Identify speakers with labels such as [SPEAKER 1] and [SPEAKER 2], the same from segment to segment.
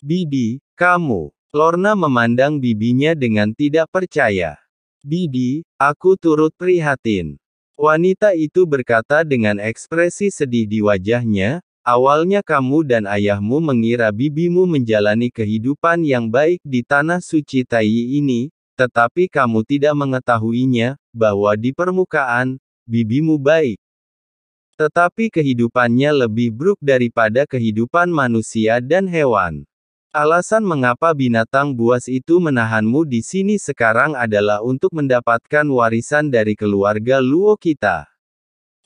[SPEAKER 1] Bibi, kamu. Lorna memandang bibinya dengan tidak percaya. Bibi, aku turut prihatin. Wanita itu berkata dengan ekspresi sedih di wajahnya, awalnya kamu dan ayahmu mengira bibimu menjalani kehidupan yang baik di tanah suci Tai ini, tetapi kamu tidak mengetahuinya, bahwa di permukaan, bibimu baik. Tetapi kehidupannya lebih buruk daripada kehidupan manusia dan hewan. Alasan mengapa binatang buas itu menahanmu di sini sekarang adalah untuk mendapatkan warisan dari keluarga Luo kita.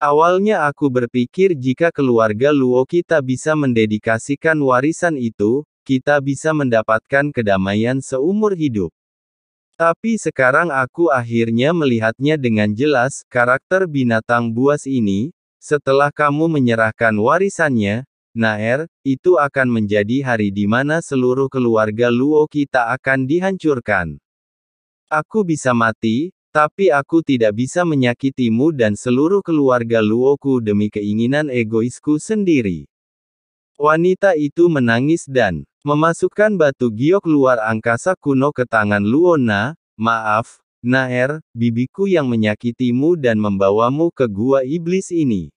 [SPEAKER 1] Awalnya aku berpikir jika keluarga Luo kita bisa mendedikasikan warisan itu, kita bisa mendapatkan kedamaian seumur hidup. Tapi sekarang aku akhirnya melihatnya dengan jelas, karakter binatang buas ini, setelah kamu menyerahkan warisannya, Naer, itu akan menjadi hari di mana seluruh keluarga Luo kita akan dihancurkan. Aku bisa mati, tapi aku tidak bisa menyakitimu dan seluruh keluarga Luoku demi keinginan egoisku sendiri. Wanita itu menangis dan memasukkan batu giok luar angkasa kuno ke tangan Luona. Maaf, Naer, bibiku yang menyakitimu dan membawamu ke gua iblis ini.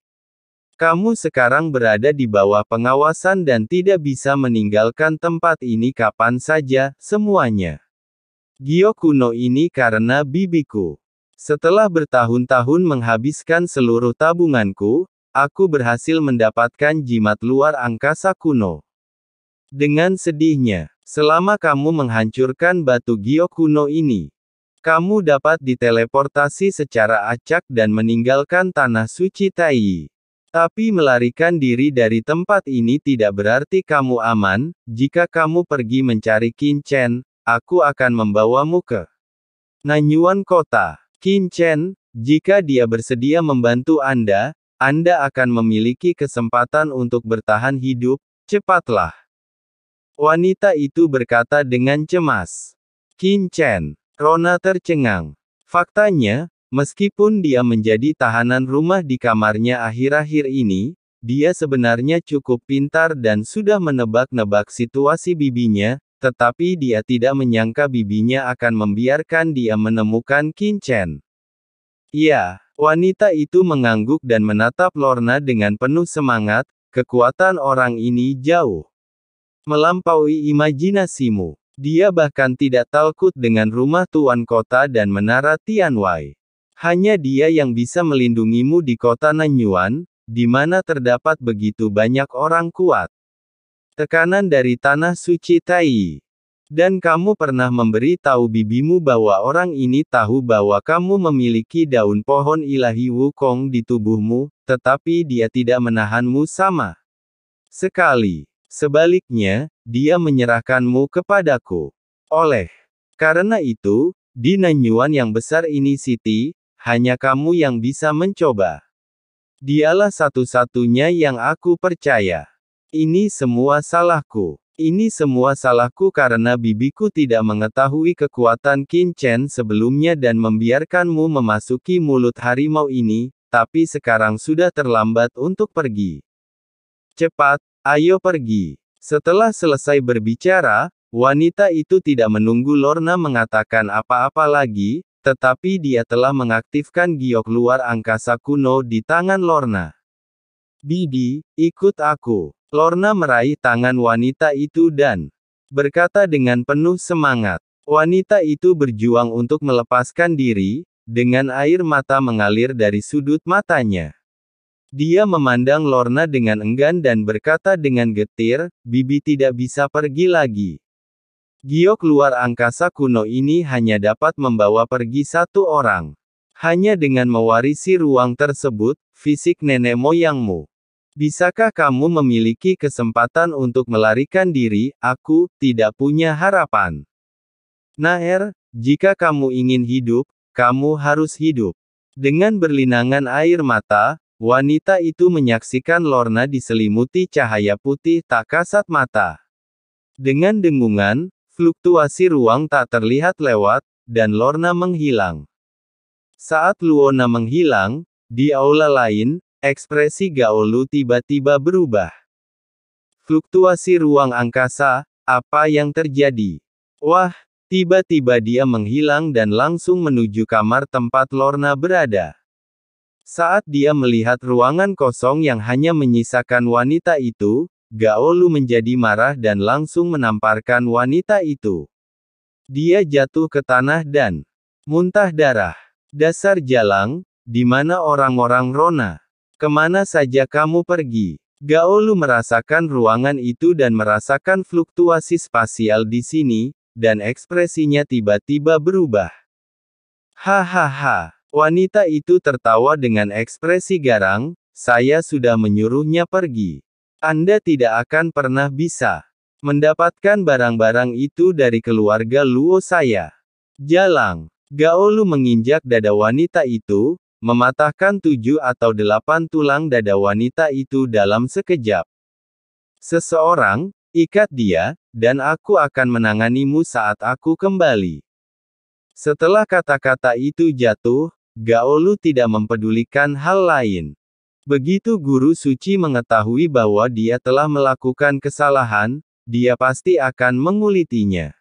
[SPEAKER 1] Kamu sekarang berada di bawah pengawasan dan tidak bisa meninggalkan tempat ini kapan saja, semuanya. Giok kuno ini karena bibiku. Setelah bertahun-tahun menghabiskan seluruh tabunganku, aku berhasil mendapatkan jimat luar angkasa kuno. Dengan sedihnya, selama kamu menghancurkan batu giok kuno ini, kamu dapat diteleportasi secara acak dan meninggalkan tanah suci Tai. Tapi melarikan diri dari tempat ini tidak berarti kamu aman. Jika kamu pergi mencari Qin Chen, aku akan membawamu ke Nanyuan kota. Qin Chen, jika dia bersedia membantu Anda akan memiliki kesempatan untuk bertahan hidup, cepatlah. Wanita itu berkata dengan cemas. Qin Chen. Rona tercengang. Faktanya, meskipun dia menjadi tahanan rumah di kamarnya akhir-akhir ini, dia sebenarnya cukup pintar dan sudah menebak-nebak situasi bibinya, tetapi dia tidak menyangka bibinya akan membiarkan dia menemukan Qin Chen. Ya, wanita itu mengangguk dan menatap Lorna dengan penuh semangat, kekuatan orang ini jauh melampaui imajinasimu. Dia bahkan tidak takut dengan rumah tuan kota dan menara Tianwei. Hanya dia yang bisa melindungimu di kota Nanyuan, di mana terdapat begitu banyak orang kuat. Tekanan dari tanah suci Tai. Dan kamu pernah memberi tahu bibimu bahwa orang ini tahu bahwa kamu memiliki daun pohon ilahi Wukong di tubuhmu, tetapi dia tidak menahanmu sama sekali. Sebaliknya, dia menyerahkanmu kepadaku. Karena itu, di Nanyuan yang besar ini Siti, hanya kamu yang bisa mencoba. Dialah satu-satunya yang aku percaya. Ini semua salahku. Ini semua salahku karena bibiku tidak mengetahui kekuatan Qin Chen sebelumnya dan membiarkanmu memasuki mulut harimau ini, tapi sekarang sudah terlambat untuk pergi. Cepat, ayo pergi. Setelah selesai berbicara, wanita itu tidak menunggu Lorna mengatakan apa-apa lagi, tetapi dia telah mengaktifkan giok luar angkasa kuno di tangan Lorna. Bibi, ikut aku. Lorna meraih tangan wanita itu dan berkata dengan penuh semangat. Wanita itu berjuang untuk melepaskan diri, dengan air mata mengalir dari sudut matanya. Dia memandang Lorna dengan enggan dan berkata dengan getir, Bibi tidak bisa pergi lagi. Giok luar angkasa kuno ini hanya dapat membawa pergi satu orang. Hanya dengan mewarisi ruang tersebut, fisik nenek moyangmu. Bisakah kamu memiliki kesempatan untuk melarikan diri? Aku tidak punya harapan. Naer, jika kamu ingin hidup, kamu harus hidup. Dengan berlinangan air mata, wanita itu menyaksikan Lorna diselimuti cahaya putih tak kasat mata. Dengan dengungan, fluktuasi ruang tak terlihat lewat, dan Lorna menghilang. Saat Luona menghilang, di aula lain, ekspresi Gaolu tiba-tiba berubah. Fluktuasi ruang angkasa, apa yang terjadi? Wah, tiba-tiba dia menghilang dan langsung menuju kamar tempat Lorna berada. Saat dia melihat ruangan kosong yang hanya menyisakan wanita itu, Gaolu menjadi marah dan langsung menamparkan wanita itu. Dia jatuh ke tanah dan muntah darah. Dasar jalang, di mana orang-orang Rona? Kemana saja kamu pergi? Gaolu merasakan ruangan itu dan merasakan fluktuasi spasial di sini, dan ekspresinya tiba-tiba berubah. Hahaha. Wanita itu tertawa dengan ekspresi garang, saya sudah menyuruhnya pergi. Anda tidak akan pernah bisa mendapatkan barang-barang itu dari keluarga Luo saya. Jalang. Gaolu menginjak dada wanita itu, mematahkan 7 atau 8 tulang dada wanita itu dalam sekejap. Seseorang, ikat dia, dan aku akan menanganimu saat aku kembali. Setelah kata-kata itu jatuh, Gaolu tidak mempedulikan hal lain. Begitu guru suci mengetahui bahwa dia telah melakukan kesalahan, dia pasti akan mengulitinya.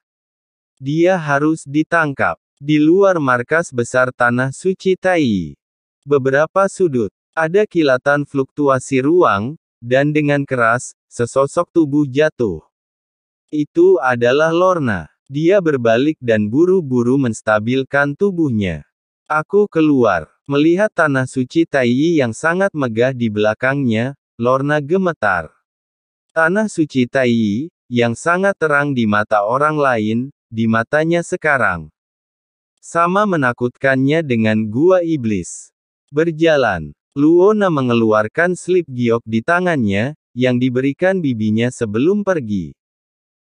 [SPEAKER 1] Dia harus ditangkap. Di luar markas besar tanah suci Tai, beberapa sudut, ada kilatan fluktuasi ruang, dan dengan keras, sesosok tubuh jatuh. Itu adalah Lorna. Dia berbalik dan buru-buru menstabilkan tubuhnya. Aku keluar. Melihat tanah suci Tai yang sangat megah di belakangnya, Lorna gemetar. Tanah suci Tai, yang sangat terang di mata orang lain, di matanya sekarang sama menakutkannya dengan gua iblis. Berjalan, Luona mengeluarkan slip giok di tangannya, yang diberikan bibinya sebelum pergi.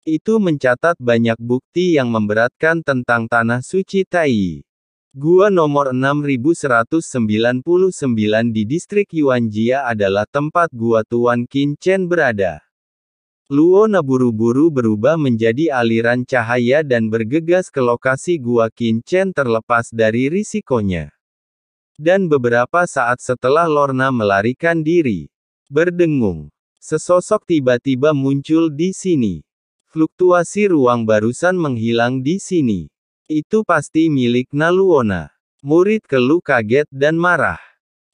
[SPEAKER 1] Itu mencatat banyak bukti yang memberatkan tentang tanah suci Tai. Gua nomor 6199 di distrik Yuanjia adalah tempat gua Tuan Qin Chen berada. Luona buru-buru berubah menjadi aliran cahaya dan bergegas ke lokasi gua Qin Chen terlepas dari risikonya. Dan beberapa saat setelah Lorna melarikan diri, berdengung, sesosok tiba-tiba muncul di sini. Fluktuasi ruang barusan menghilang di sini. Itu pasti milik Luona. Murid Kelu kaget dan marah.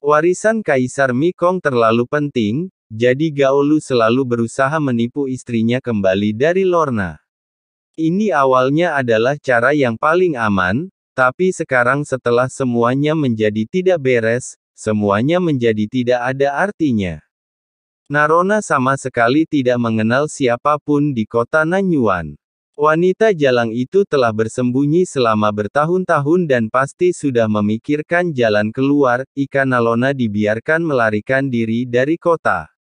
[SPEAKER 1] Warisan Kaisar Mikong terlalu penting, jadi Gaolu selalu berusaha menipu istrinya kembali dari Lorna. Ini awalnya adalah cara yang paling aman, tapi sekarang setelah semuanya menjadi tidak beres, semuanya menjadi tidak ada artinya. Narona sama sekali tidak mengenal siapapun di kota Nanyuan. Wanita jalang itu telah bersembunyi selama bertahun-tahun dan pasti sudah memikirkan jalan keluar, jika Nalona dibiarkan melarikan diri dari kota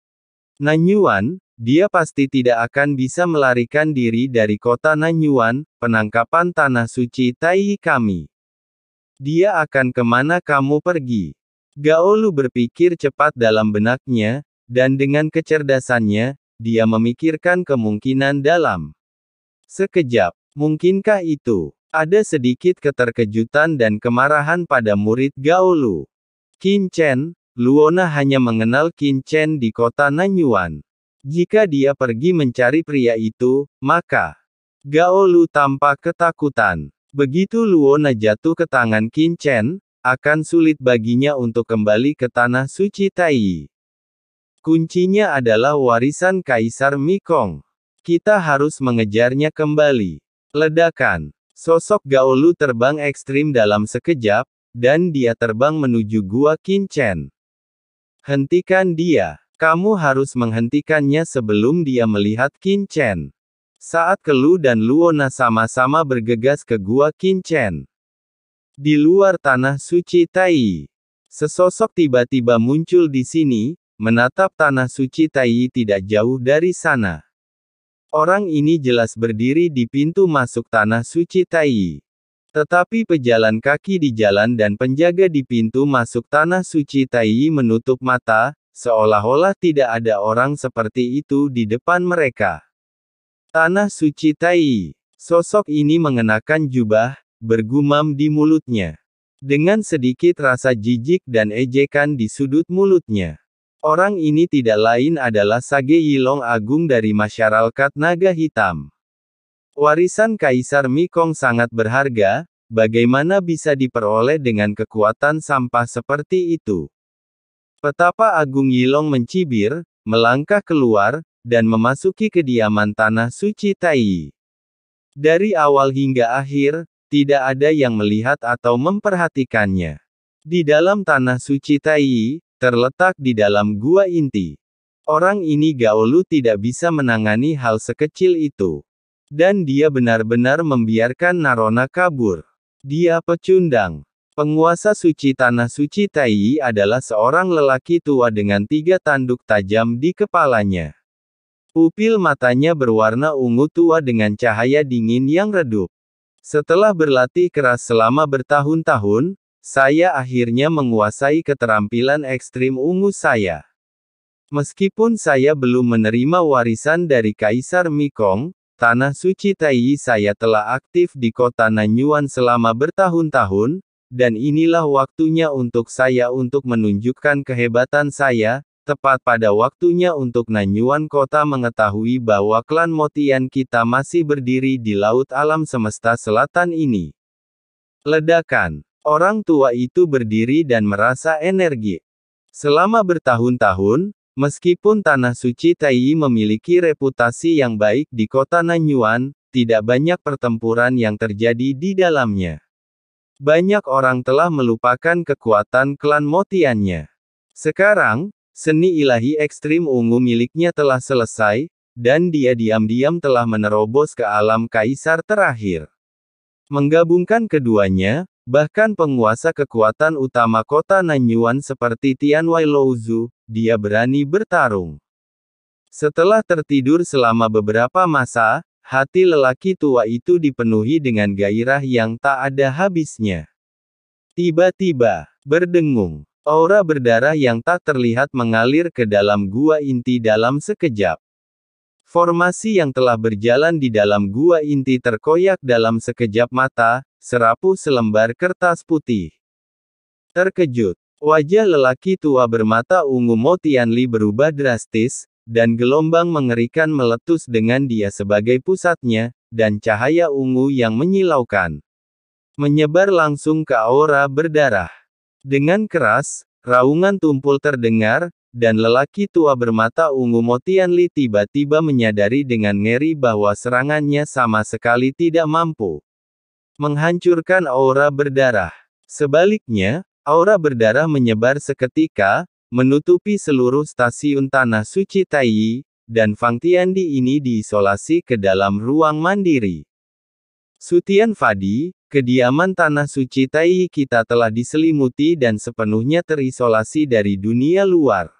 [SPEAKER 1] Nanyuan. Dia pasti tidak akan bisa melarikan diri dari kota Nanyuan, penangkapan tanah suci Tai kami. Dia akan kemana kamu pergi? Gaolu berpikir cepat dalam benaknya, dan dengan kecerdasannya, dia memikirkan kemungkinan dalam sekejap. Mungkinkah itu? Ada sedikit keterkejutan dan kemarahan pada murid Gaolu. Qin Chen, Luona hanya mengenal Qin Chen di kota Nanyuan. Jika dia pergi mencari pria itu, maka Gaolu tampak ketakutan. Begitu Luona jatuh ke tangan Qin Chen, akan sulit baginya untuk kembali ke tanah suci Tai. Kuncinya adalah warisan Kaisar Mikong. Kita harus mengejarnya kembali. Ledakan. Sosok Gaolu terbang ekstrim dalam sekejap, dan dia terbang menuju gua Qin Chen. Hentikan dia. Kamu harus menghentikannya sebelum dia melihat Qin Chen. Saat Kelu dan Luona sama-sama bergegas ke gua Qin Chen. Di luar tanah suci Tai, sesosok tiba-tiba muncul di sini, menatap tanah suci Tai tidak jauh dari sana. Orang ini jelas berdiri di pintu masuk tanah suci Tai. Tetapi pejalan kaki di jalan dan penjaga di pintu masuk tanah suci Tai menutup mata, seolah-olah tidak ada orang seperti itu di depan mereka. Tanah suci Tai. Sosok ini mengenakan jubah, bergumam di mulutnya. Dengan sedikit rasa jijik dan ejekan di sudut mulutnya. Orang ini tidak lain adalah Sage Yilong Agung dari masyarakat Naga Hitam. Warisan Kaisar Mekong sangat berharga, bagaimana bisa diperoleh dengan kekuatan sampah seperti itu? Petapa Agung Yilong mencibir, melangkah keluar, dan memasuki kediaman Tanah Suci Taiyi. Dari awal hingga akhir, tidak ada yang melihat atau memperhatikannya. Di dalam Tanah Suci Taiyi, terletak di dalam gua inti. Orang ini Gaolu tidak bisa menangani hal sekecil itu. Dan dia benar-benar membiarkan Narona kabur. Dia pecundang. Penguasa suci Tanah Suci Taiyi adalah seorang lelaki tua dengan 3 tanduk tajam di kepalanya. Pupil matanya berwarna ungu tua dengan cahaya dingin yang redup. Setelah berlatih keras selama bertahun-tahun, saya akhirnya menguasai keterampilan ekstrim ungu saya. Meskipun saya belum menerima warisan dari Kaisar Mekong, Tanah Suci Taiyi saya telah aktif di kota Nanyuan selama bertahun-tahun, dan inilah waktunya untuk saya untuk menunjukkan kehebatan saya, tepat pada waktunya untuk Nanyuan kota mengetahui bahwa klan Motian kita masih berdiri di laut alam semesta selatan ini. Ledakan. Orang tua itu berdiri dan merasa energi. Selama bertahun-tahun, meskipun Tanah Suci Taiyi memiliki reputasi yang baik di kota Nanyuan, tidak banyak pertempuran yang terjadi di dalamnya. Banyak orang telah melupakan kekuatan klan Motiannya. Sekarang, seni ilahi ekstrim ungu miliknya telah selesai, dan dia diam-diam telah menerobos ke alam kaisar terakhir. Menggabungkan keduanya, bahkan penguasa kekuatan utama kota Nanyuan seperti Tianwei Louzu, dia berani bertarung. Setelah tertidur selama beberapa masa, hati lelaki tua itu dipenuhi dengan gairah yang tak ada habisnya. Tiba-tiba, berdengung, aura berdarah yang tak terlihat mengalir ke dalam gua inti dalam sekejap. Formasi yang telah berjalan di dalam gua inti terkoyak dalam sekejap mata, serapu selembar kertas putih. Terkejut, wajah lelaki tua bermata ungu Mo Tianli berubah drastis, dan gelombang mengerikan meletus dengan dia sebagai pusatnya, dan cahaya ungu yang menyilaukan menyebar langsung ke aura berdarah. Dengan keras, raungan tumpul terdengar, dan lelaki tua bermata ungu Mo Tianli tiba-tiba menyadari dengan ngeri bahwa serangannya sama sekali tidak mampu menghancurkan aura berdarah. Sebaliknya, aura berdarah menyebar seketika, menutupi seluruh stasiun Tanah Suci Taiyi, dan Fang Tiandi ini diisolasi ke dalam ruang mandiri. Sutian Fadi, kediaman Tanah Suci Taiyi kita telah diselimuti dan sepenuhnya terisolasi dari dunia luar.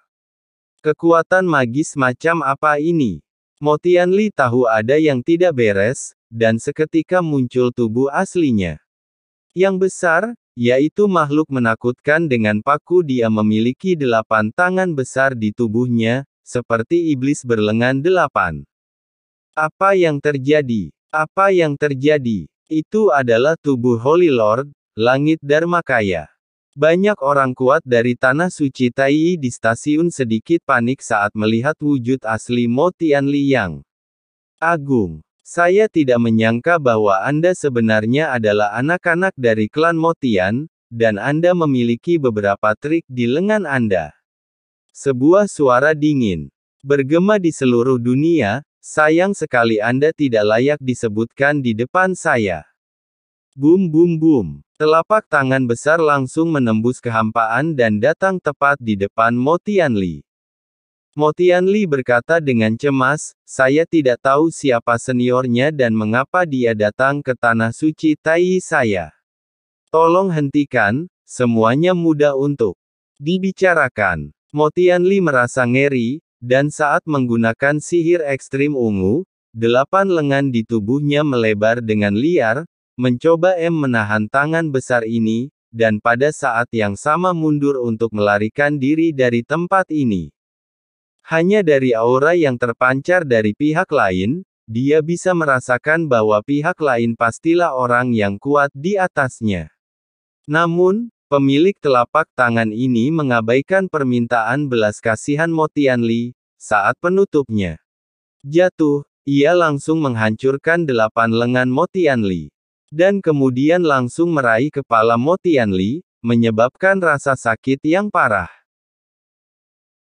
[SPEAKER 1] Kekuatan magis macam apa ini? Mo Tianli tahu ada yang tidak beres, dan seketika muncul tubuh aslinya. Yang besar, yaitu makhluk menakutkan dengan paku. Dia memiliki 8 tangan besar di tubuhnya, seperti iblis berlengan 8. Apa yang terjadi? Apa yang terjadi? Itu adalah tubuh Holy Lord, Langit Dharmakaya. Banyak orang kuat dari Tanah Suci Taiyi di stasiun sedikit panik saat melihat wujud asli Mo Tianli yang agung. Saya tidak menyangka bahwa Anda sebenarnya adalah anak-anak dari klan Motian, dan Anda memiliki beberapa trik di lengan Anda. Sebuah suara dingin bergema di seluruh dunia, sayang sekali Anda tidak layak disebutkan di depan saya. Bum bum bum. Telapak tangan besar langsung menembus kehampaan dan datang tepat di depan Mo Tianli. Mo Tianli berkata dengan cemas, saya tidak tahu siapa seniornya dan mengapa dia datang ke Tanah Suci Taiyi saya. Tolong hentikan, semuanya mudah untuk dibicarakan. Mo Tianli merasa ngeri, dan saat menggunakan sihir ekstrim ungu, 8 lengan di tubuhnya melebar dengan liar, mencoba menahan tangan besar ini, dan pada saat yang sama mundur untuk melarikan diri dari tempat ini. Hanya dari aura yang terpancar dari pihak lain, dia bisa merasakan bahwa pihak lain pastilah orang yang kuat di atasnya. Namun, pemilik telapak tangan ini mengabaikan permintaan belas kasihan Mo Tianli saat penutupnya jatuh. Ia langsung menghancurkan 8 lengan Mo Tianli. Dan kemudian langsung meraih kepala Mo Tianli, menyebabkan rasa sakit yang parah.